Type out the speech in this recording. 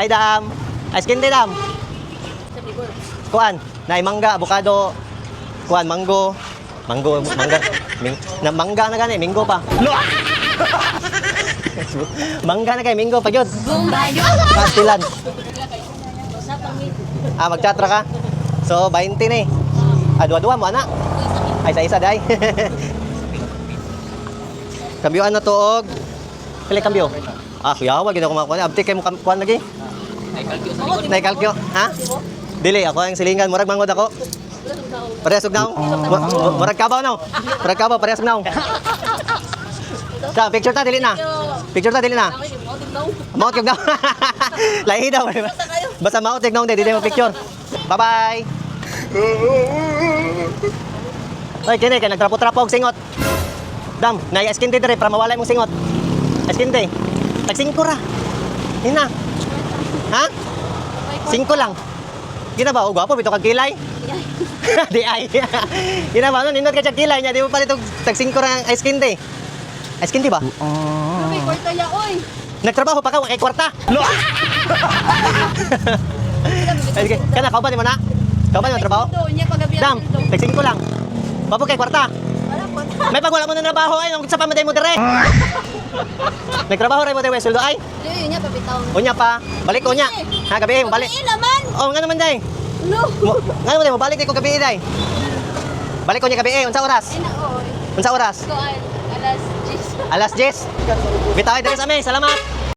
Ay dam. Ice cream day dam. Kuan, nay mangga, avocado. Kuan mango. Mangga. Na mangga na gani, minggo pa. Mangga na kay minggo pa gyud. Pastilan. Magchatra ka. So 20 ni. Dua-dua mo ana. Ay isa-isa day. Kambyoan na tuog. Pili kambyo. Kuya, wag gid ako makuha. Abtik kay mo kuan lagi. Nay kalkyo. Ha? Dili ako ang silingan, murag mangod ako. Parehas og naong. Murag kabaw naong. Murag kabaw parehas og naong. Sa picture ta dili na. Picture ta dili na. Mao gyud daw. Lahi daw. Basta mao tig naong dili mo picture. Bye-bye. Oy, kini kay nagtrapo-trapo og singot. Dam, nay skin day dire para mawala imong singot. Skin day. Tag 5 ra. Hina. Ha? 5 lang. Gina ba? O gwapo, bito kag kilay? Di ay. Gina ba? Nindot ka siya kilay niya. Di mo pala ito tag 5 ra ice cream day. Ice cream day ba? May kwarta ya, oy. Nagtrabaho pa ka, kay kwarta. Kana, kauban mo na? Kauban mo trabaho? Dam, tag 5 lang. Bapo kay kwarta. May pag wala mo na trabaho ay, sa pamaday mo dire. Nagtrabaho rin mo tayo, sweldo ay? Unya pa bitaw. Unya pa. Balik ko unya. Ha, gabi mo balik. Naman. Oh, nga naman day. No. Nga naman day, mo balik ko gabi day. Balik ko unya gabi, unsa oras? Ay na oy. Unsa oras? Ko alas 10. Alas 10. Bitaw ay dire sa amin. Salamat.